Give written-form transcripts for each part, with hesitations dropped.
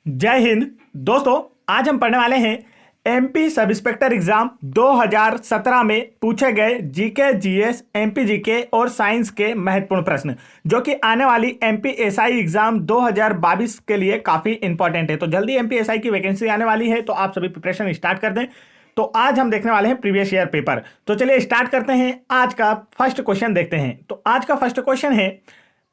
जय हिंद दोस्तों। आज हम पढ़ने वाले हैं एमपी सब इंस्पेक्टर एग्जाम 2017 में पूछे गए जीके जीएस एमपी जीके और साइंस के महत्वपूर्ण प्रश्न जो कि आने वाली एमपी एसआई एग्जाम 2022 के लिए काफी इंपॉर्टेंट है। तो जल्दी एमपी एसआई की वैकेंसी आने वाली है, तो आप सभी प्रिपरेशन स्टार्ट कर दें। तो आज हम देखने वाले हैं प्रीवियस ईयर पेपर। तो चलिए स्टार्ट करते हैं। आज का फर्स्ट क्वेश्चन देखते हैं। तो आज का फर्स्ट क्वेश्चन है,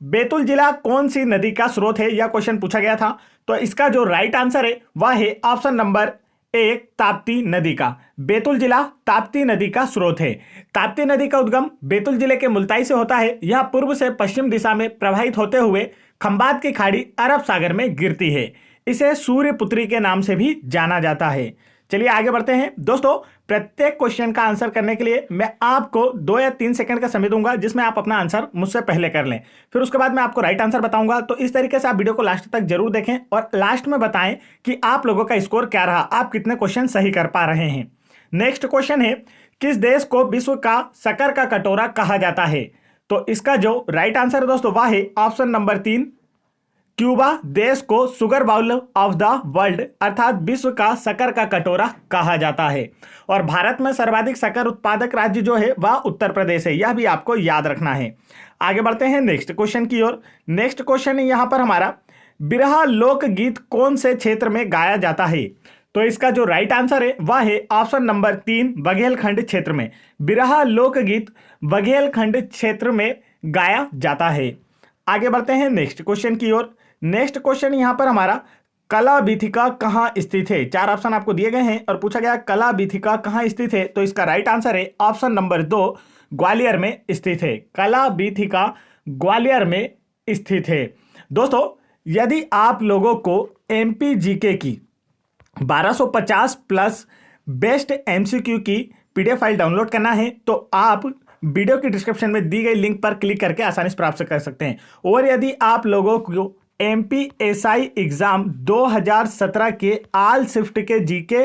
बैतूल जिला कौन सी नदी का स्रोत है? यह क्वेश्चन पूछा गया था। तो इसका जो राइट आंसर है वह है ऑप्शन नंबर एक, ताप्ती नदी का। बैतूल जिला ताप्ती नदी का स्रोत है। ताप्ती नदी का उद्गम बैतूल जिले के मुल्ताई से होता है। यह पूर्व से पश्चिम दिशा में प्रवाहित होते हुए खंबात की खाड़ी अरब सागर में गिरती है। इसे सूर्यपुत्री के नाम से भी जाना जाता है। चलिए आगे बढ़ते हैं दोस्तों। प्रत्येक क्वेश्चन का आंसर करने के लिए मैं आपको 2 या 3 सेकंड का समय दूंगा, जिसमें आप अपना आंसर मुझसे पहले कर लें। फिर उसके बाद मैं आपको राइट आंसर बताऊंगा। तो इस तरीके से आप वीडियो को लास्ट तक जरूर देखें और लास्ट में बताएं कि आप लोगों का स्कोर क्या रहा, आप कितने क्वेश्चन सही कर पा रहे हैं। नेक्स्ट क्वेश्चन है, किस देश को विश्व का शक्कर का कटोरा कहा जाता है? तो इसका जो राइट आंसर है दोस्तों वह है ऑप्शन नंबर 3, क्यूबा देश को sugar bowl of the world अर्थात विश्व का शक्कर का कटोरा कहा जाता है। और भारत में सर्वाधिक शक्कर उत्पादक राज्य जो है वह उत्तर प्रदेश है। यह भी आपको याद रखना है। आगे बढ़ते हैं नेक्स्ट क्वेश्चन की ओर। नेक्स्ट क्वेश्चन है यहाँ पर हमारा, बिरहा लोकगीत कौन से क्षेत्र में गाया जाता है? तो इसका जो राइट आंसर है वह है ऑप्शन नंबर 3, बघेलखंड क्षेत्र में। बिरहा लोकगीत बघेलखंड क्षेत्र में गाया जाता है। आगे बढ़ते हैं नेक्स्ट क्वेश्चन की ओर। नेक्स्ट क्वेश्चन यहां पर हमारा, कला बीथिका कहां स्थित है? 4 ऑप्शन आपको दिए गए हैं और पूछा गया कला बीथिका कहां स्थित है। तो इसका राइट आंसर है ऑप्शन नंबर 2, ग्वालियर में स्थित है। कला बीथिका ग्वालियर में स्थित है। दोस्तों, यदि आप लोगों को एमपी जीके की 1250 प्लस बेस्ट एमसीक्यू की पीडीएफ फाइल डाउनलोड करना है तो आप वीडियो की डिस्क्रिप्शन में दी गई लिंक पर क्लिक करके आसानी से प्राप्त कर सकते हैं। और यदि आप लोगों को एमपी एसआई एग्जाम 2017 के ऑल शिफ्ट के जीके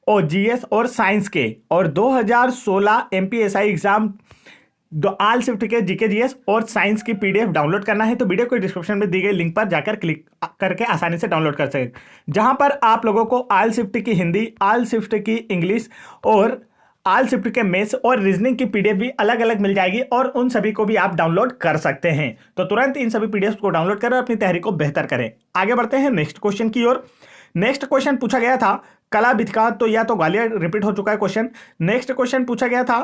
और जीएस और साइंस के और 2016 MP SI exam all shift के जीके जीएस और साइंस की पीडीएफ डाउनलोड करना है तो वीडियो को डिस्क्रिप्शन में दी गई लिंक पर जाकर क्लिक करके आसानी से डाउनलोड कर सकते, जहां पर आप लोगों को ऑल शिफ्ट की हिंदी, ऑल शिफ्ट की इंग्लिश और ऑल शिफ्ट के मैथ्स और रीजनिंग की पीडीएफ भी अलग अलग मिल जाएगी और उन सभी को भी आप डाउनलोड कर सकते हैं। तो तुरंत इन सभी पीडीएफ को डाउनलोड करें और अपनी तैयारी को बेहतर करें। आगे बढ़ते हैं नेक्स्ट क्वेश्चन की ओर। नेक्स्ट क्वेश्चन पूछा गया था कला बीथिका, तो यह तो ग्वालियर रिपीट हो चुका है क्वेश्चन। नेक्स्ट क्वेश्चन पूछा गया था,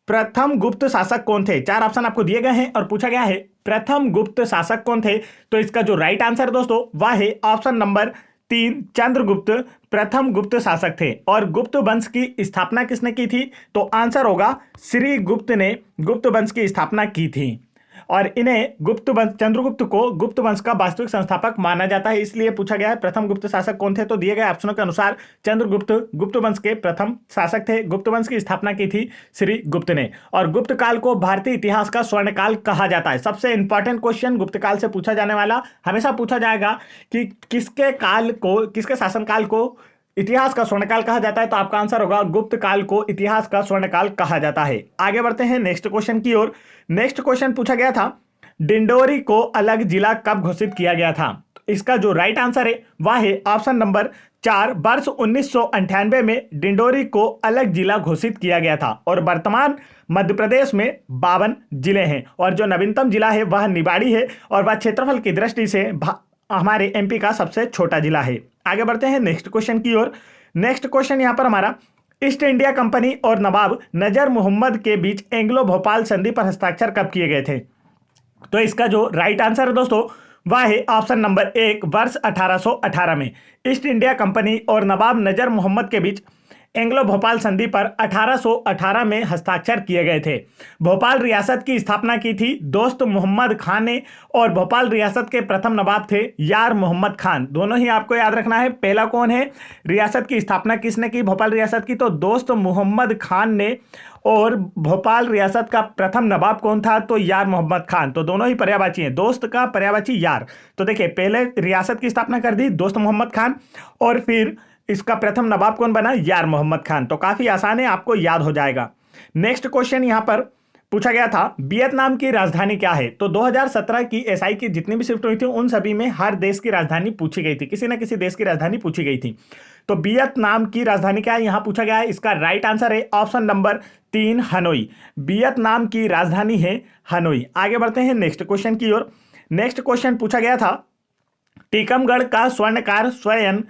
प्रथम गुप्त शासक कौन थे? 4 ऑप्शन आपको दिए गए हैं और पूछा गया है प्रथम गुप्त शासक कौन थे। तो इसका जो राइट आंसर दोस्तों वह है ऑप्शन नंबर 3, चंद्रगुप्त प्रथम गुप्त शासक थे। और गुप्त वंश की स्थापना किसने की थी? तो आंसर होगा श्री गुप्त ने गुप्त वंश की स्थापना की थी। और इन्हें गुप्त वंश, चंद्रगुप्त को गुप्त वंश का वास्तविक संस्थापक माना जाता है। इसलिए पूछा गया है प्रथम गुप्त शासक कौन थे। तो दिए गए ऑप्शनों के अनुसार चंद्रगुप्त गुप्त वंश के प्रथम शासक थे। गुप्त वंश की स्थापना की थी श्री गुप्त ने। और गुप्त काल को भारतीय इतिहास का स्वर्ण काल कहा जाता है। सबसे इंपॉर्टेंट क्वेश्चन गुप्त काल से पूछा जाने वाला, हमेशा पूछा जाएगा कि किसके काल को, किसके शासनकाल को इतिहास का स्वर्णकाल कहा जाता है। तो आपका आंसर होगा गुप्त काल को इतिहास का स्वर्णकाल कहा जाता है। आगे बढ़ते हैं नेक्स्ट क्वेश्चन की ओर। नेक्स्ट क्वेश्चन पूछा गया था, डिंडोरी को अलग जिला कब घोषित किया गया था? तो इसका जो राइट आंसर है वह है ऑप्शन नंबर 4, वर्ष 1998 में डिंडोरी को अलग जिला घोषित किया गया था। और वर्तमान मध्य प्रदेश में 52 जिले हैं और जो नवीनतम जिला है वह निवाड़ी है और वह क्षेत्रफल की दृष्टि से हमारे एमपी का सबसे छोटा जिला है। आगे बढ़ते हैं नेक्स्ट क्वेश्चन की ओर। नेक्स्ट क्वेश्चन यहां पर हमारा, ईस्ट इंडिया कंपनी और नवाब नजर मोहम्मद के बीच एंग्लो भोपाल संधि पर हस्ताक्षर कब किए गए थे? तो इसका जो राइट आंसर है दोस्तों वह है ऑप्शन नंबर 1, वर्ष 1818 में ईस्ट इंडिया कंपनी और नवाब नजर मोहम्मद के बीच एंग्लो भोपाल संधि पर 1818 में हस्ताक्षर किए गए थे। भोपाल रियासत की स्थापना की थी दोस्त मोहम्मद खान ने और भोपाल रियासत के प्रथम नवाब थे यार मोहम्मद खान। दोनों ही आपको याद रखना है। पहला कौन है, रियासत की स्थापना किसने की भोपाल रियासत की? तो दोस्त मोहम्मद खान ने। और भोपाल रियासत का प्रथम नवाब कौन था? तो यार मोहम्मद खान। तो दोनों ही पर्यायवाची हैं, दोस्त का पर्यायवाची यार। तो देखिए, पहले रियासत की स्थापना कर दी दोस्त मोहम्मद खान और फिर इसका प्रथम नवाब कौन बना? यार मोहम्मद खान। तो काफी आसान है, आपको याद हो जाएगा। नेक्स्ट क्वेश्चन यहां पर पूछा गया था वियतनाम की राजधानी क्या है। तो 2017 की एसआई की जितनी भी शिफ्ट हुई थी उन सभी में हर देश की राजधानी पूछी गई थी, किसी ना किसी देश की राजधानी पूछी गई थी। तो वियतनाम की राजधानी क्या है यहां पूछा गया है। इसका राइट आंसर है ऑप्शन नंबर 3 हनोई। वियतनाम की राजधानी है हनोई। आगे बढ़ते हैं नेक्स्ट क्वेश्चन की ओर। नेक्स्ट क्वेश्चन पूछा गया था टीकमगढ़ का स्वर्णकार स्वयं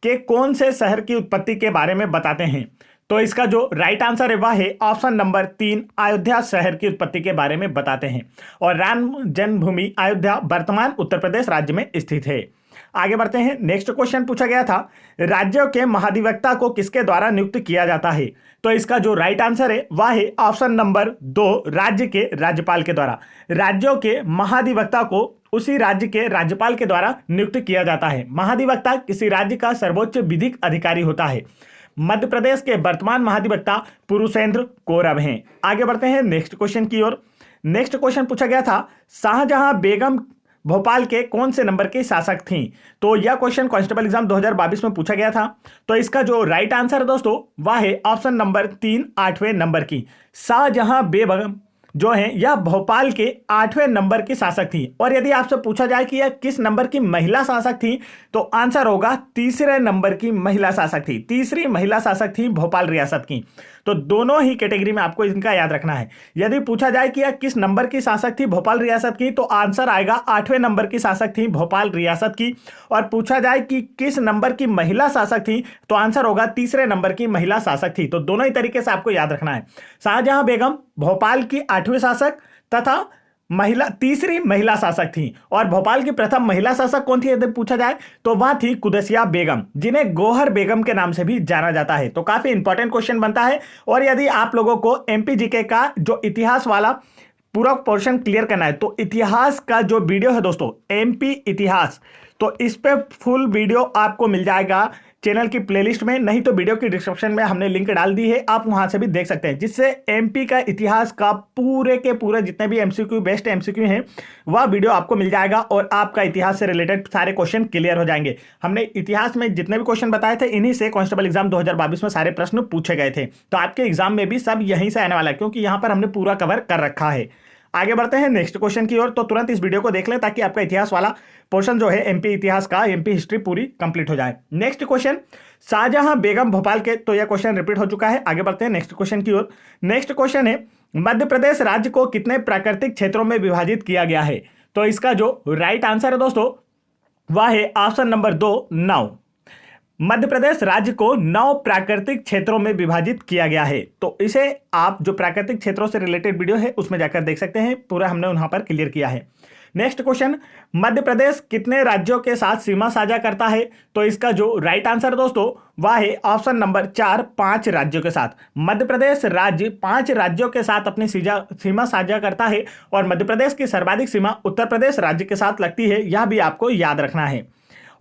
के कौन से शहर की उत्पत्ति के बारे में बताते हैं। तो इसका जो राइट आंसर है वह है ऑप्शन नंबर 3 अयोध्या शहर की उत्पत्ति के बारे में बताते हैं। और राम जन्मभूमि अयोध्या वर्तमान उत्तर प्रदेश राज्य में स्थित है। आगे बढ़ते हैं नेक्स्ट क्वेश्चन पूछा गया था राज्यों के महाधिवक्ता को किसके द्वारा नियुक्त किया जाता है। तो इसका जो राइट आंसर है वह है ऑप्शन नंबर 2 राज्य के राज्यपाल के द्वारा। राज्यों के महाधिवक्ता को उसी राज्य के राज्यपाल के द्वारा नियुक्त किया जाता है। महाधिवक्ता किसी राज्य का सर्वोच्च विधिक अधिकारी होता है। मध्य प्रदेश के वर्तमान महाधिवक्ता पुरुषेंद्र कौरव हैं। आगे बढ़ते हैं नेक्स्ट क्वेश्चन की ओर। नेक्स्ट क्वेश्चन पूछा गया था शाहजहां बेगम भोपाल के कौन से नंबर की शासक थीं। तो यह क्वेश्चन कांस्टेबल एग्जाम 2022 में पूछा गया था। तो इसका जो राइट आंसर है दोस्तों वह है ऑप्शन नंबर 3 8वें नंबर की। शाहजहां बेगम जो है यह भोपाल के 8वें नंबर की शासक थी। और यदि आपसे पूछा जाए कि यह किस नंबर की महिला शासक थी तो आंसर होगा तीसरे नंबर की महिला शासक थी। तीसरी महिला शासक थी भोपाल रियासत की। तो दोनों ही कैटेगरी में आपको इनका याद रखना है। यदि पूछा जाए कि यह किस नंबर की शासक थी भोपाल रियासत की तो आंसर आएगा 8वें नंबर की शासक थी भोपाल रियासत की। और पूछा जाए कि किस नंबर की महिला शासक थी तो आंसर होगा तीसरे नंबर की महिला शासक थी। तो दोनों ही तरीके से आपको याद रखना है। शाहजहां बेगम भोपाल की 8वीं शासक तथा तीसरी महिला शासक थी। और भोपाल की प्रथम महिला शासक कौन थी यदि पूछा जाए तो वह थी कुदसिया बेगम, जिन्हें गौहर बेगम के नाम से भी जाना जाता है। तो काफी इंपॉर्टेंट क्वेश्चन बनता है। और यदि आप लोगों को एमपी जीके का जो इतिहास वाला पूरा पोर्शन क्लियर करना है तो इतिहास का जो वीडियो है दोस्तों एमपी इतिहास, तो इस पे फुल वीडियो आपको मिल जाएगा चैनल की प्लेलिस्ट में, नहीं तो वीडियो की डिस्क्रिप्शन में हमने लिंक डाल दी है, आप वहां से भी देख सकते हैं। जिससे एमपी का इतिहास का पूरे के पूरे जितने भी एमसीक्यू बेस्ट एमसीक्यू हैं वह वीडियो आपको मिल जाएगा और आपका इतिहास से रिलेटेड सारे क्वेश्चन क्लियर हो जाएंगे। हमने इतिहास में जितने भी क्वेश्चन बताए थे इन्हीं से कांस्टेबल एग्जाम 2022 में सारे प्रश्न पूछे गए थे। तो आपके एग्जाम में भी सब यहीं से आने वाला है क्योंकि यहां पर हमने पूरा कवर कर रखा है। आगे बढ़ते हैं नेक्स्ट क्वेश्चन की ओर। तो तुरंत इस वीडियो को देख लें ताकि आपका इतिहास वाला पोर्शन जो है एमपी इतिहास का एमपी हिस्ट्री पूरी कंप्लीट हो जाए। नेक्स्ट क्वेश्चन शाहजहां बेगम भोपाल के, तो यह क्वेश्चन रिपीट हो चुका है। आगे बढ़ते हैं नेक्स्ट क्वेश्चन की ओर। नेक्स्ट क्वेश्चन है मध्य प्रदेश राज्य को कितने प्राकृतिक क्षेत्रों में विभाजित किया गया है। तो इसका जो राइट आंसर है दोस्तों वह है ऑप्शन नंबर 2 9। मध्य प्रदेश राज्य को 9 प्राकृतिक क्षेत्रों में विभाजित किया गया है। तो इसे आप जो प्राकृतिक क्षेत्रों से रिलेटेड वीडियो है उसमें जाकर देख सकते हैं, पूरा हमने वहां पर क्लियर किया है। नेक्स्ट क्वेश्चन मध्य प्रदेश कितने राज्यों के साथ सीमा साझा करता है। तो इसका जो राइट आंसर दोस्तों वह है ऑप्शन नंबर 4 5 राज्यों के साथ। मध्य प्रदेश राज्य 5 राज्यों के साथ अपनी सीमा साझा करता है और मध्य प्रदेश की सर्वाधिक सीमा उत्तर प्रदेश राज्य के साथ लगती है, यह भी आपको याद रखना है।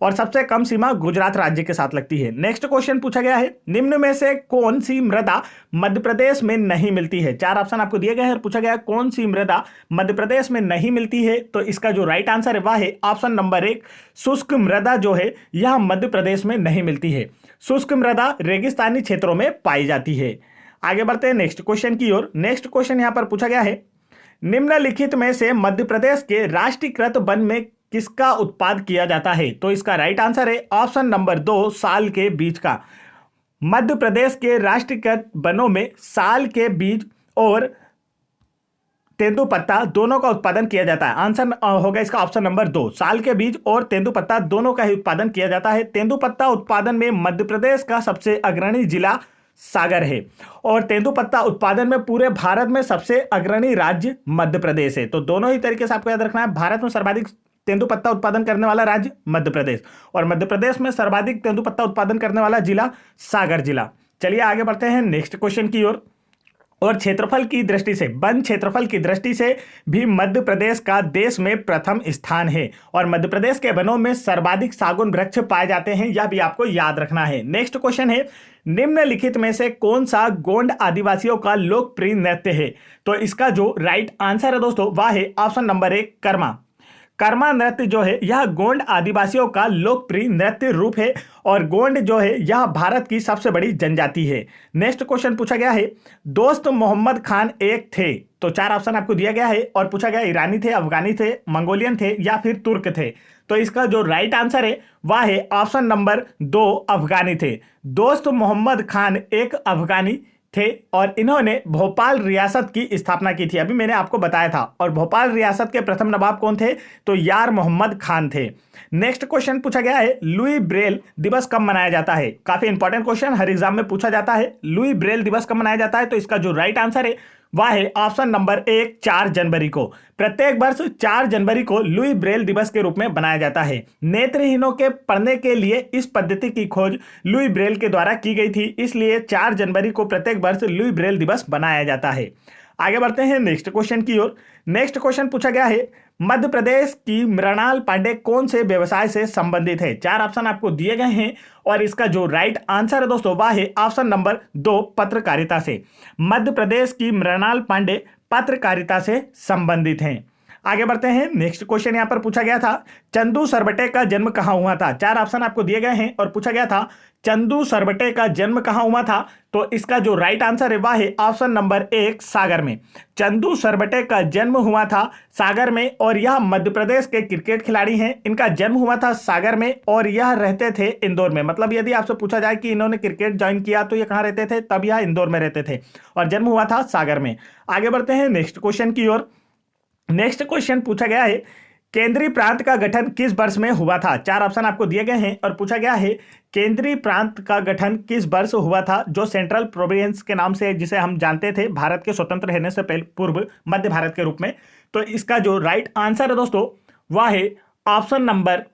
और सबसे कम सीमा गुजरात राज्य के साथ लगती है। नेक्स्ट क्वेश्चन पूछा गया है निम्न में से कौन सी मृदा मध्य प्रदेश में नहीं मिलती है। 4 ऑप्शन आपको दिए गए हैं और पूछा गया है कौन सी मृदा मध्य प्रदेश में नहीं मिलती है। तो इसका जो राइट आंसर है वह है ऑप्शन नंबर 1 शुष्क मृदा जो है यह मध्य प्रदेश में नहीं मिलती है। शुष्क मृदा रेगिस्तानी क्षेत्रों में पाई जाती है। आगे बढ़ते हैं नेक्स्ट क्वेश्चन की ओर। नेक्स्ट क्वेश्चन यहां पर पूछा गया है निम्नलिखित में से मध्य प्रदेश के राष्ट्रीयकृत वन में किसका उत्पाद किया जाता है। तो इसका राइट आंसर है ऑप्शन नंबर 2 साल के बीज का। मध्य प्रदेश के राष्ट्रीयकृत वनों में साल के बीज और तेंदुपत्ता दोनों का उत्पादन किया जाता है। आंसर होगा इसका ऑप्शन नंबर 2 साल के बीज और तेंदुपत्ता दोनों का ही उत्पादन किया जाता है। तेंदुपत्ता उत्पादन में मध्य प्रदेश का सबसे अग्रणी जिला सागर है और तेंदुपत्ता उत्पादन में पूरे भारत में सबसे अग्रणी राज्य मध्य प्रदेश है। तो दोनों ही तरीके से आपको याद रखना है। भारत में सर्वाधिक तेंदुपत्ता उत्पादन करने वाला राज्य मध्य प्रदेश और मध्य प्रदेश में सर्वाधिक तेंदुपत्ता उत्पादन करने वाला जिला सागर जिला। चलिए आगे बढ़ते हैं नेक्स्ट क्वेश्चन की ओर। और क्षेत्रफल की दृष्टि से वन क्षेत्रफल की दृष्टि से भी मध्य प्रदेश का देश में प्रथम स्थान है और मध्य प्रदेश के वनों में सर्वाधिक सागौन वृक्ष पाए जाते हैं, यह भी आपको याद रखना है। नेक्स्ट क्वेश्चन है निम्नलिखित में से कौन सा गोंड आदिवासियों का लोकप्रिय नृत्य है। तो इसका जो राइट आंसर है दोस्तों वह है ऑप्शन नंबर 1 कर्मा। कर्मा नृत्य जो है यह गोंड आदिवासियों का लोकप्रिय नृत्य रूप है और गोंड जो है यह भारत की सबसे बड़ी जनजाति है। नेक्स्ट क्वेश्चन पूछा गया है, दोस्त मोहम्मद खान एक थे। तो 4 ऑप्शन आपको दिया गया है और पूछा गया ईरानी थे, अफगानी थे, मंगोलियन थे या फिर तुर्क थे। तो इसका जो राइट आंसर है वह है ऑप्शन नंबर 2, अफगानी थे। दोस्त मोहम्मद खान एक अफगानी थे और इन्होंने भोपाल रियासत की स्थापना की थी, अभी मैंने आपको बताया था। और भोपाल रियासत के प्रथम नवाब कौन थे? तो यार मोहम्मद खान थे। नेक्स्ट क्वेश्चन पूछा गया है, लुई ब्रेल दिवस कब मनाया जाता है? काफी इंपॉर्टेंट क्वेश्चन, हर एग्जाम में पूछा जाता है। लुई ब्रेल दिवस कब मनाया जाता है? तो इसका जो राइट आंसर है वह है ऑप्शन नंबर 1, 4 जनवरी को। प्रत्येक वर्ष 4 जनवरी को लुई ब्रेल दिवस के रूप में बनाया जाता है। नेत्रहीनों के पढ़ने के लिए इस पद्धति की खोज लुई ब्रेल के द्वारा की गई थी, इसलिए 4 जनवरी को प्रत्येक वर्ष लुई ब्रेल दिवस बनाया जाता है। आगे बढ़ते हैं नेक्स्ट क्वेश्चन की ओर। नेक्स्ट क्वेश्चन पूछा गया है, मध्य प्रदेश की मृणाल पांडे कौन से व्यवसाय से संबंधित है? 4 ऑप्शन आपको दिए गए हैं और इसका जो राइट आंसर है दोस्तों वह है ऑप्शन नंबर 2, पत्रकारिता से। मध्य प्रदेश की मृणाल पांडे पत्रकारिता से संबंधित हैं। आगे बढ़ते हैं नेक्स्ट क्वेश्चन यहां पर पूछा गया था, चंदू सरबटे का जन्म कहां हुआ था? 4 ऑप्शन आपको दिए गए हैं और पूछा गया था चंदू सरबटे का जन्म कहां हुआ था? तो इसका जो राइट आंसर है वह है ऑप्शन नंबर 1, सागर में। चंदू सरबटे का जन्म हुआ था सागर में और यह मध्य प्रदेश के क्रिकेट खिलाड़ी हैं। इनका जन्म हुआ था सागर में और यह रहते थे इंदौर में। मतलब यदि आपसे पूछा जाए कि इन्होंने क्रिकेट ज्वाइन किया तो ये कहां रहते थे? तब यह इंदौर में रहते थे और जन्म हुआ था सागर में। आगे बढ़ते हैं नेक्स्ट क्वेश्चन की ओर। नेक्स्ट क्वेश्चन पूछा गया है, केंद्रीय प्रांत का गठन किस वर्ष में हुआ था? 4 ऑप्शन आपको दिए गए हैं और पूछा गया है केंद्रीय प्रांत का गठन किस वर्ष हुआ था, जो सेंट्रल प्रोविंस के नाम से जिसे हम जानते थे भारत के स्वतंत्र होने से पूर्व मध्य भारत के रूप में। तो इसका जो राइट आंसर है दोस्तों वह है ऑप्शन नंबर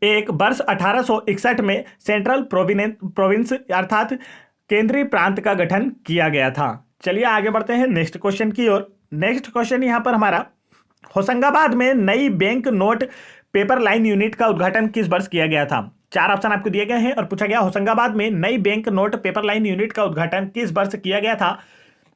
1, वर्ष 1861 में सेंट्रल प्रोविंस अर्थात केंद्रीय प्रांत का गठन किया गया था। चलिए आगे बढ़ते हैं नेक्स्ट क्वेश्चन की ओर। नेक्स्ट क्वेश्चन यहां पर हमारा, होशंगाबाद में नई bank note paper line unit का उद्घाटन किस वर्ष किया गया था? 4 ऑप्शन आपको दिए गए हैं और पूछा गया होशंगाबाद में नई bank note paper line unit का उद्घाटन किस वर्ष किया गया था?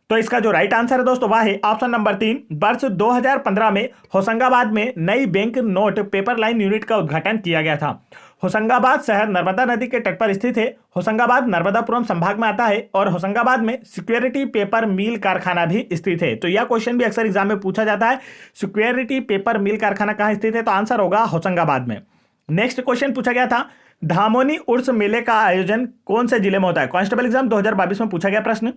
तो इसका जो राइट आंसर है दोस्तों वह है ऑप्शन नंबर 3, वर्ष 2015 में होशंगाबाद में नई bank note paper line unit का उद्घाटन किया गया था। होशंगाबाद शहर नर्मदा नदी के तट पर स्थित है। होशंगाबाद नर्मदापुरम संभाग में आता है और होशंगाबाद में सिक्योरिटी पेपर मिल कारखाना भी स्थित है। तो यह क्वेश्चन भी अक्सर एग्जाम में पूछा जाता है, सिक्योरिटी पेपर मिल कारखाना कहाँ स्थित है? तो आंसर होगा होशंगाबाद में। नेक्स्ट क्वेश्चन पूछा गया था, धामोनी उर्स मेले का आयोजन कौन से जिले में होता है? कांस्टेबल एग्जाम 2022 में पूछा गया प्रश्न।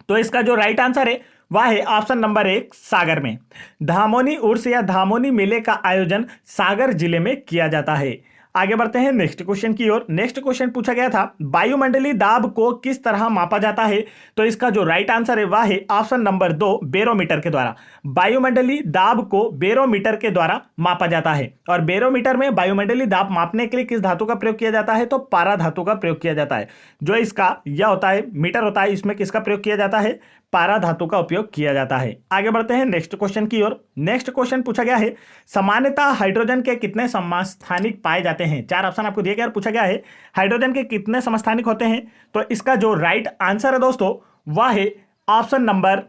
तो इसका जो राइट आंसर है वह है ऑप्शन नंबर 1, सागर में। धामोनी उर्स या धामोनी मेले का आयोजन सागर जिले में किया जाता है। आगे बढ़ते हैं नेक्स्ट क्वेश्चन की ओर। नेक्स्ट क्वेश्चन पूछा गया था, वायुमंडलीय दाब को किस तरह मापा जाता है? तो इसका जो राइट आंसर है वह है ऑप्शन नंबर 2, बैरोमीटर के द्वारा। वायुमंडलीय दाब को बैरोमीटर के द्वारा मापा जाता है और बैरोमीटर में वायुमंडलीय दाब मापने के लिए किस धातु का प्रयोग किया जाता है? तो पारा धातु का प्रयोग किया जाता है। जो इसका यह होता है मीटर होता है, इसमें किसका प्रयोग किया जाता है? पारा धातु का उपयोग किया जाता है। आगे बढ़ते हैं नेक्स्ट क्वेश्चन की ओर। नेक्स्ट क्वेश्चन पूछा गया है, सामान्यतः हाइड्रोजन के कितने समस्थानिक पाए जाते हैं? 4 ऑप्शन आपको दिए गए और पूछा गया है हाइड्रोजन के कितने समस्थानिक होते हैं? तो इसका जो राइट आंसर है दोस्तों वह है ऑप्शन नंबर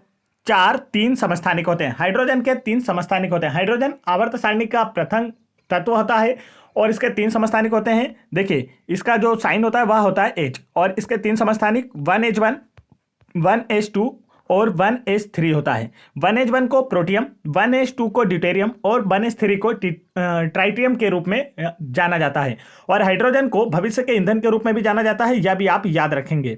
4, 3 समस्थानिक होते हैं। हाइड्रोजन के 3 समस्थानिक होते हैं। हाइड्रोजन आवर्त सारणी का प्रथम तत्व होता है और इसके 3 समस्थानिक होते हैं। देखिए इसका जो साइन होता है वह होता है H और इसके 3 समस्थानिक 1H1, 1H2 और 1H3 होता है। 1H1 को प्रोटियम, 1H2 को ड्यूटेरियम और 1H3 को ट्राइटियम के रूप में जाना जाता है। और हाइड्रोजन को भविष्य के ईंधन के रूप में भी जाना जाता है, यह भी आप याद रखेंगे।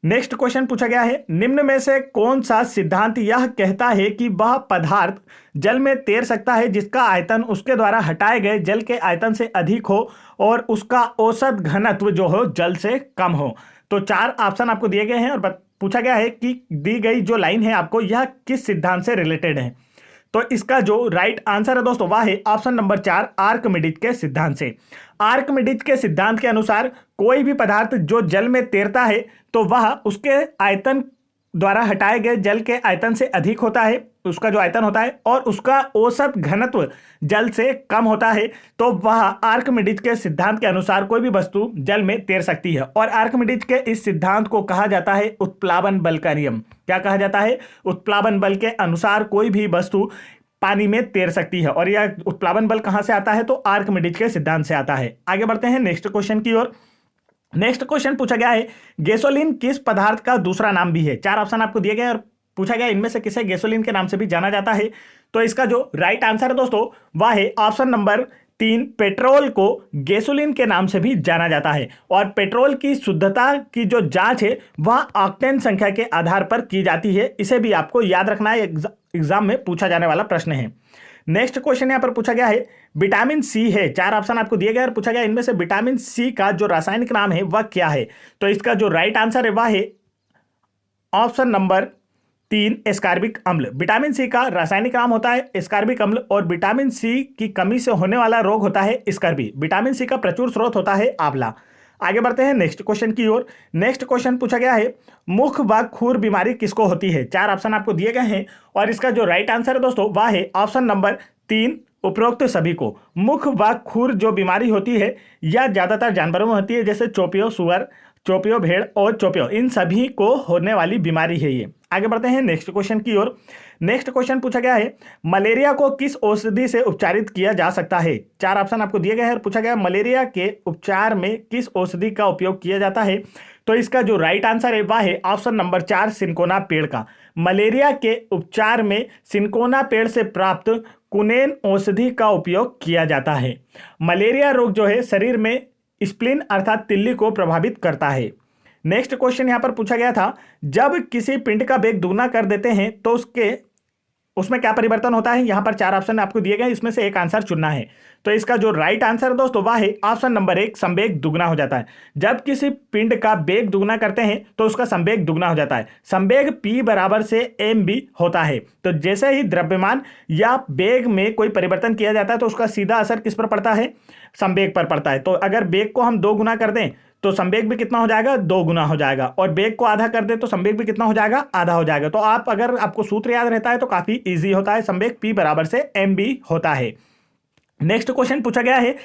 नेक्स्ट क्वेश्चन पूछा गया है, निम्न में से कौन सा सिद्धांत यह कहता है कि वह पदार्थ जल में तैर सकता है जिसका आयतन उसके द्वारा हटाए गए जल के आयतन से अधिक हो और उसका औसत घनत्व जो हो जल से कम हो? तो 4 ऑप्शन आपको दिए गए हैं और पूछा गया है कि दी गई जो लाइन है आपको यह किस सिद्धांत से रिलेटेड है? तो इसका जो राइट आंसर है दोस्तों वह है ऑप्शन नंबर 4, आर्किमिडीज के सिद्धांत से। आर्किमिडीज के सिद्धांत के अनुसार कोई भी पदार्थ जो जल में तैरता है तो वह उसके आयतन द्वारा हटाए गए जल के आयतन से अधिक होता है, उसका जो आयतन होता है, और उसका औसत घनत्व जल से कम होता है। तो वह आर्किमिडीज के सिद्धांत के अनुसार कोई भी वस्तु जल में तैर सकती है और आर्किमिडीज के इस सिद्धांत को कहा जाता है उत्प्लावन बल का नियम। क्या कहा जाता है? उत्प्लावन बल के अनुसार कोई भी वस्तु पानी में तैर सकती है। और यह उत्प्लावन बल कहां से आता है? तो आर्किमिडीज के सिद्धांत से आता है। आगे बढ़ते हैं नेक्स्ट क्वेश्चन की ओर। नेक्स्ट क्वेश्चन पूछा गया है, गैसोलीन किस पदार्थ का दूसरा नाम भी है? चार ऑप्शन आपको दिए गए और पूछा गया इनमें से किसे गैसोलीन के नाम से भी जाना जाता है? तो इसका जो राइट आंसर है दोस्तों वह है ऑप्शन नंबर 3, पेट्रोल को गैसोलीन के नाम से भी जाना जाता है। और पेट्रोल की शुद्धता की जो जांच है वह ऑक्टेन संख्या के आधार पर की जाती है। इसे भी आपको याद रखना है, एग्जाम में पूछा जाने वाला प्रश्न है। नेक्स्ट क्वेश्चन यहां पर पूछा गया है, विटामिन सी है, चार ऑप्शन आपको दिए गए और पूछा गया इनमें से विटामिन सी का जो रासायनिक नाम है वह क्या है? तो इसका जो राइट आंसर है वह है ऑप्शन नंबर 3, एस्कॉर्बिक अम्ल। विटामिन सी का रासायनिक नाम होता है एस्कॉर्बिक अम्ल और विटामिन सी की कमी से होने वाला रोग होता है स्कर्वी। विटामिन सी का प्रचुर स्रोत होता है आंवला। आगे बढ़ते हैं नेक्स्ट क्वेश्चन की ओर। नेक्स्ट क्वेश्चन पूछा गया है, मुख व खुर बीमारी किसको होती है? चार ऑप्शन आपको दिए गए हैं और इसका जो राइट आंसर है दोस्तों वह है ऑप्शन नंबर 3, उपरोक्त सभी को। मुख व खुर जो बीमारी होती है यह ज्यादातर जानवरों में होती है, जैसे चोपियो सुअर, चोपियो भेड़ और चोपियो, इन सभी को होने वाली बीमारी है ये। आगे बढ़ते हैं नेक्स्ट क्वेश्चन की ओर। नेक्स्ट क्वेश्चन पूछा गया है, मलेरिया को किस औषधि से उपचारित किया जा सकता है? चार ऑप्शन आपको दिए गए हैं और पूछा गया मलेरिया के उपचार में किस औषधि का उपयोग किया जाता है? तो इसका जो राइट आंसर है वह है ऑप्शन नंबर 4, सिनकोना पेड़ का। मलेरिया के उपचार में सिनकोना पेड़ से प्राप्त कुनेन औषधि का उपयोग किया जाता है। मलेरिया रोग जो है शरीर में स्प्लीन अर्थात तिल्ली को प्रभावित करता है। नेक्स्ट क्वेश्चन यहां पर पूछा गया था, जब किसी पिंड का वेग दुगना कर देते हैं तो उसमें क्या परिवर्तन होता है? यहां पर चार ऑप्शन आपको दिए गए, इसमें से एक आंसर चुनना है। तो इसका जो राइट आंसर है दोस्तों वह है ऑप्शन नंबर 1, संवेग दुगना हो जाता है। जब किसी पिंड का वेग दुगना करते हैं तो उसका संवेग दुगना हो जाता है। संवेग p बराबर से mv होता है। तो जैसे ही द्रव्यमान या वेग में कोई परिवर्तन किया जाता है तो उसका सीधा असर किस पर पड़ता है? संवेग पर पड़ता है। तो अगर वेग को हम 2 गुना कर दें तो संवेग भी कितना हो जाएगा? 2 गुना हो जाएगा। और वेग को आधा कर दे तो संवेग भी कितना हो जाएगा? आधा हो जाएगा। तो अगर आपको सूत्र याद रहता है तो काफी इजी होता है। संवेग p बराबर से mv होता है। नेक्स्ट क्वेश्चन पूछा गया है,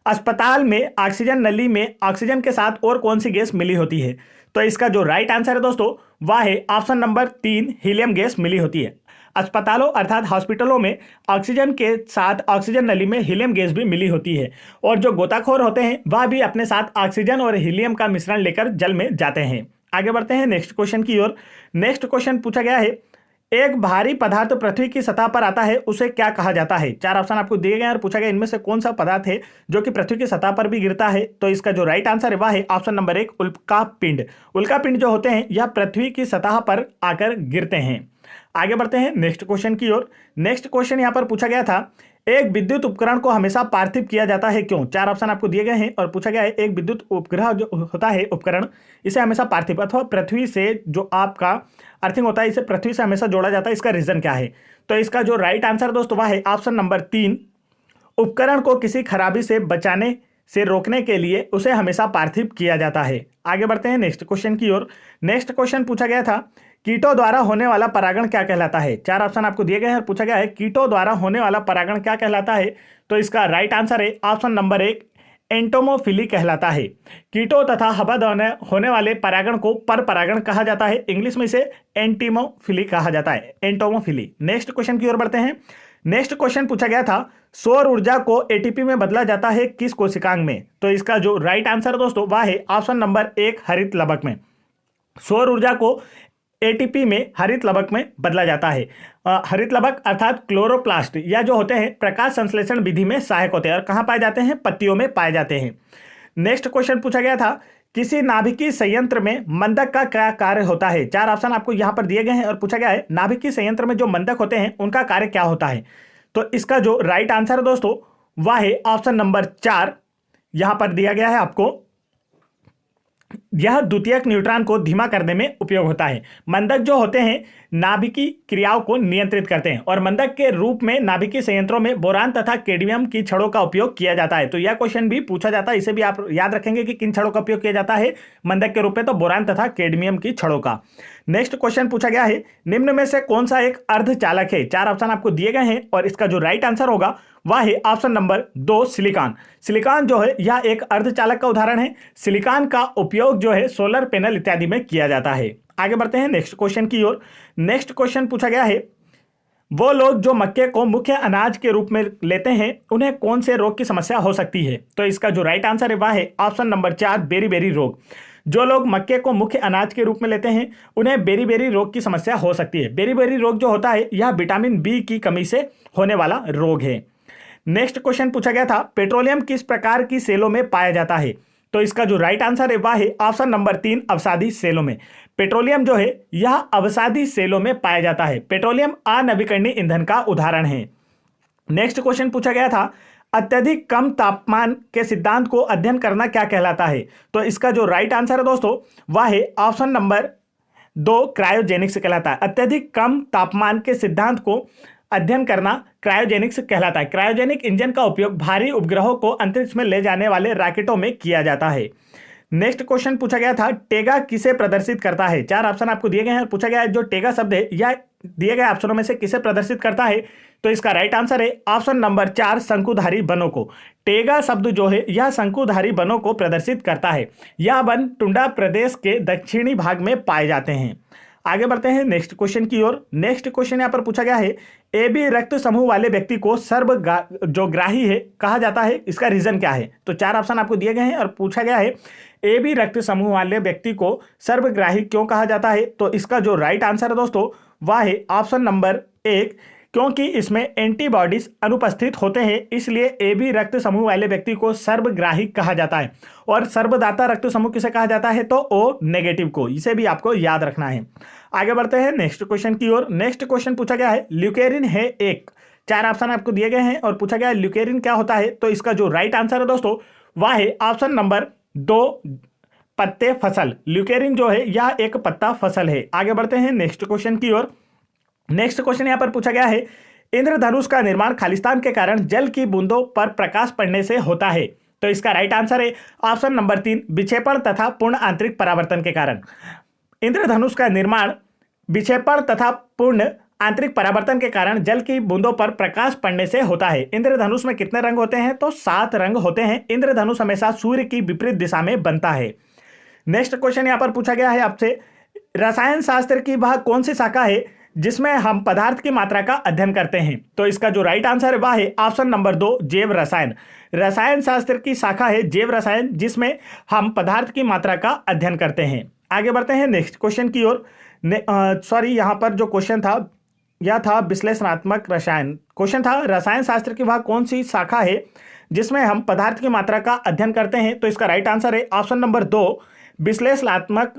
अस्पताल में ऑक्सीजन नली में ऑक्सीजन के साथ और कौन सी गैस मिली होती है? तो इसका जो राइट आंसर है दोस्तों वह है ऑप्शन नंबर 3, हीलियम गैस मिली होती है। अस्पतालों अर्थात हॉस्पिटलों में ऑक्सीजन के साथ ऑक्सीजन नली में हीलियम गैस भी मिली होती है। और जो गोताखोर होते हैं वह भी अपने साथ ऑक्सीजन और हीलियम का मिश्रण लेकर जल में जाते हैं। आगे बढ़ते हैं नेक्स्ट क्वेश्चन की ओर। नेक्स्ट क्वेश्चन पूछा गया है, एक भारी पदार्थ पृथ्वी की सतह पर आता है उसे क्या कहा जाता है? चार ऑप्शन आपको दिए गए और पूछा गया इनमें से कौन सा पदार्थ है जो कि पृथ्वी की सतह पर भी गिरता है? तो इसका जो राइट आंसर है वह है ऑप्शन नंबर 1, उल्कापिंड। उल्कापिंड जो होते हैं यह पृथ्वी की सतह पर आकर गिरते हैं। आगे बढ़ते हैं नेक्स्ट क्वेश्चन की ओर। नेक्स्ट क्वेश्चन यहां पर पूछा गया था, एक विद्युत उपकरण को हमेशा पार्थिव किया जाता है क्यों? चार ऑप्शन आपको दिए गए हैं और पूछा गया है एक विद्युत उपग्रह जो होता है उपकरण, इसे हमेशा पार्थिव अथवा पृथ्वी से जो आपका अर्थिंग होता है इसे पृथ्वी से हमेशा जोड़ा जाता है, इसका रीजन क्या है? तो इसका जो राइट आंसर दोस्तों वह है ऑप्शन नंबर 3, उपकरण को किसी खराबी से बचाने से रोकने के लिए उसे हमेशा पार्थिव किया जाता है। आगे बढ़ते हैं नेक्स्ट क्वेश्चन की ओर। नेक्स्ट क्वेश्चन पूछा गया था, कीटों द्वारा होने वाला परागण क्या कहलाता है? चार ऑप्शन आपको दिए गए हैं और पूछा गया है कीटों द्वारा होने वाला परागण क्या कहलाता है? तो इसका राइट आंसर है ऑप्शन नंबर 1, एंटोमोफिली कहलाता है। कीटों तथा हवा द्वारा होने वाले परागण को पर परागण कहा जाता है। इंग्लिश में इसे एंटीमोफिली कहा जाता है, एंटोमोफिली। नेक्स्ट क्वेश्चन की ओर बढ़ते हैं। नेक्स्ट क्वेश्चन पूछा गया था, सौर ऊर्जा को एटीपी में बदला जाता है किस कोशिकांग में? तो इसका जो राइट आंसर है दोस्तों वह है ऑप्शन नंबर 1, हरित लवक में। सौर ऊर्जा को एटीपी में हरित लवक में बदला जाता है। हरित लवक अर्थात क्लोरोप्लास्ट या जो होते हैं प्रकाश संश्लेषण विधि में सहायक होते हैं और कहां पाए जाते हैं? पत्तियों में पाए जाते हैं। नेक्स्ट क्वेश्चन पूछा गया था, किसी नाभिकीय संयंत्र में मंदक का क्या कार्य होता है? चार ऑप्शन आपको यहां पर दिए गए हैं और पूछा गया है नाभिकीय संयंत्र में जो मंदक होते हैं उनका कार्य क्या होता है? तो इसका जो राइट आंसर है दोस्तों वह है ऑप्शन नंबर 4, यहां पर दिया गया है आपको, यह द्वितीयक न्यूट्रॉन को धीमा करने में उपयोग होता है। मंदक जो होते हैं नाभिकीय क्रियाओं को नियंत्रित करते हैं और मंदक के रूप में नाभिकीय संयंत्रों में बोरान तथा कैडमियम की छड़ों का उपयोग किया जाता है। तो यह क्वेश्चन भी पूछा जाता है, इसे भी आप याद रखेंगे कि किन छड़ों का उपयोग किया जाता है मंदक के रूप में? तो बोरान तथा कैडमियम की छड़ों का। नेक्स्ट क्वेश्चन पूछा गया है, निम्न में से कौन सा एक अर्धचालक है? चार ऑप्शन आपको दिए गए हैं और इसका जो राइट आंसर होगा वह है ऑप्शन नंबर 2, सिलिकॉन। सिलिकॉन जो है यह एक अर्धचालक का उदाहरण है। सिलिकॉन का उपयोग जो है सोलर पैनल इत्यादि में किया जाता है। आगे बढ़ते हैं नेक्स्ट क्वेश्चन की ओर। नेक्स्ट क्वेश्चन पूछा गया है, वो लोग जो मक्के को मुख्य अनाज के रूप में लेते हैं उन्हें कौन से रोग की समस्या हो सकती है? तो इसका जो राइट आंसर है वह है ऑप्शन नंबर 4, बेरी रोग। जो लोग मक्के को मुख्य अनाज के रूप में लेते हैं उन्हें बेरी रोग की समस्या हो सकती है। बेरी रोग जो होता है यह विटामिन बी की कमी से होने वाला रोग है। नेक्स्ट क्वेश्चन पूछा गया था, पेट्रोलियम किस प्रकार की सेलों में पाया जाता है? तो इसका जो राइट आंसर है वह है ऑप्शन नंबर 3, अवसादी सेलों में। पेट्रोलियम जो है यह अवसादी सेलों में पाया जाता है। पेट्रोलियम अनवीकरणीय ईंधन का उदाहरण है। नेक्स्ट क्वेश्चन पूछा गया था, अत्यधिक कम तापमान के सिद्धांत को अध्ययन करना क्या कहलाता है? तो इसका जो राइट आंसर है दोस्तों वह है ऑप्शन नंबर 2, क्रायोजेनिक्स कहलाता है। अत्यधिक कम तापमान के सिद्धांत को अध्ययन करना क्रायोजेनिक्स कहलाता है। क्रायोजेनिक इंजन का उपयोग भारी उपग्रहों को अंतरिक्ष में ले जाने वाले रॉकेटों में किया जाता है। नेक्स्ट क्वेश्चन पूछा गया था, टेगा किसे प्रदर्शित करता है? 4 ऑप्शन आपको दिए गए हैं। पूछा गया है जो टेगा शब्द है यह दिए गए ऑप्शनों में से किसे प्रदर्शित करता है? तो इसका राइट आंसर है ऑप्शन नंबर 4, शंकुधारी वनों को। टेगा शब्द जो है यह शंकुधारी वनों को प्रदर्शित करता है। यह वन टुंडा प्रदेश के दक्षिणी भाग में पाए जाते हैं। आगे बढ़ते हैं नेक्स्ट क्वेश्चन की ओर। नेक्स्ट क्वेश्चन यहां पर पूछा गया है, ए बी रक्त समूह वाले व्यक्ति को जो ग्राही है कहा जाता है, इसका रीजन क्या है? तो 4 ऑप्शन आपको दिए गए हैं और पूछा गया है ए बी रक्त समूह वाले व्यक्ति को सर्वग्राही क्यों कहा जाता है? तो इसका जो राइट आंसर है दोस्तों वह है ऑप्शन नंबर 1, क्योंकि इसमें एंटीबॉडीज अनुपस्थित होते हैं, इसलिए ए बी रक्त समूह वाले व्यक्ति को सर्वग्राही कहा जाता है। और सर्वदाता रक्त समूह किसे कहा जाता है? तो ओ नेगेटिव को। इसे भी आपको याद रखना है। आगे बढ़ते हैं नेक्स्ट क्वेश्चन की ओर। नेक्स्ट क्वेश्चन पूछा गया है, ल्यूकेरिन है एक। 4 ऑप्शन आपको दिए गए हैं और पूछा गया है ल्यूकेरिन क्या होता है? तो इसका जो राइट आंसर है दोस्तों वह है ऑप्शन नंबर 2, पत्ते फसल। ल्यूकेरिन जो है यह एक पत्ता फसल है। आगे बढ़ते हैं नेक्स्ट क्वेश्चन की ओर। नेक्स्ट क्वेश्चन यहां पर पूछा गया है, इंद्रधनुष का निर्माण खालिस्तान के कारण जल की बूंदों पर प्रकाश पड़ने से होता है। तो इसका राइट आंसर है ऑप्शन नंबर 3, विक्षेपण तथा पूर्ण आंतरिक परावर्तन के कारण। इंद्रधनुष का निर्माण विक्षेपण तथा पूर्ण आंतरिक परावर्तन के कारण जल की बूंदों पर प्रकाश पड़ने से होता है। इंद्रधनुष में कितने रंग होते हैं? तो 7 रंग होते हैं। इंद्रधनुष हमेशा सूर्य की विपरीत दिशा में बनता है। नेक्स्ट क्वेश्चन यहां पर पूछा गया है आपसे, रसायन शास्त्र की वह कौन सी शाखा है जिसमें हम पदार्थ की मात्रा का अध्ययन करते हैं? तो इसका जो राइट आंसर है वह है ऑप्शन नंबर 2, जैव रसायन। रसायन शास्त्र की शाखा है जैव रसायन जिसमें हम पदार्थ की मात्रा का अध्ययन करते हैं। आगे बढ़ते हैं नेक्स्ट क्वेश्चन की ओर। यहाँ पर जो क्वेश्चन था यह था विश्लेषणात्मक रसायन। क्वेश्चन था रसायन शास्त्र की वह कौन सी शाखा है जिसमें हम पदार्थ की मात्रा का अध्ययन करते हैं? तो इसका राइट आंसर है ऑप्शन नंबर 2, विश्लेषणात्मक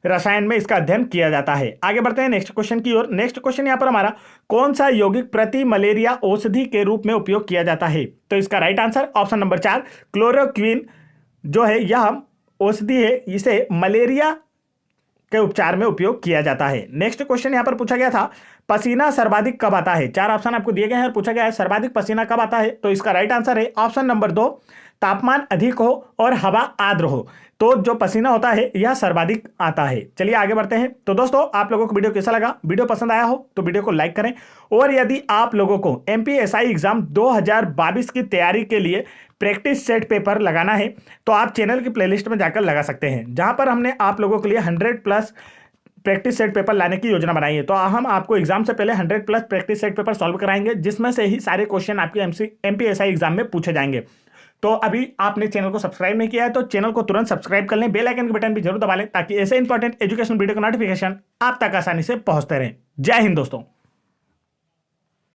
रसायन में इसका अध्ययन किया जाता है। आगे बढ़ते हैं नेक्स्ट क्वेश्चन की ओर। नेक्स्ट क्वेश्चन यहां पर हमारा, कौन सा यौगिक प्रति मलेरिया औषधि के रूप में उपयोग किया जाता है? तो इसका right answer option number 4, chloroquine जो है यह औषधि है, इसे मलेरिया के उपचार में उपयोग किया जाता है। नेक्स्ट क्वेश्चन यहां पर पूछा गया था, पसीना सर्वाधिक कब आता है? 4 ऑप्शन आपको दिए गए हैं और पूछा गया है सर्वाधिक पसीना कब आता है? तो इसका राइट आंसर है ऑप्शन नंबर 2, तापमान अधिक हो और हवा आर्द्र हो तो जो पसीना होता है यह सर्वाधिक आता है। चलिए आगे बढ़ते हैं। तो दोस्तों आप लोगों को वीडियो कैसा लगा? वीडियो पसंद आया हो तो वीडियो को लाइक करें, और यदि आप लोगों को MPSI एग्जाम 2022 की तैयारी के लिए प्रैक्टिस सेट पेपर लगाना है तो आप चैनल की प्लेलिस्ट में जाकर लगा सकते हैं, जहां पर हमने आप लोगों के लिए 100+ प्रैक्टिस सेट पेपर लाने की योजना बनाई है। तो हम आपको एग्जाम से पहले 100+ प्रैक्टिस सेट पेपर सॉल्व कराएंगे, जिसमें से ही सारे क्वेश्चन आपके MPSI एग्जाम में पूछे जाएंगे। तो अभी आपने चैनल को सब्सक्राइब नहीं किया है तो चैनल को तुरंत सब्सक्राइब कर लें, बेल आइकन के बटन भी जरूर दबा लें ताकि ऐसे इंपॉर्टेंट एजुकेशन वीडियो का नोटिफिकेशन आप तक आसानी से पहुंचते रहें। जय हिंद दोस्तों।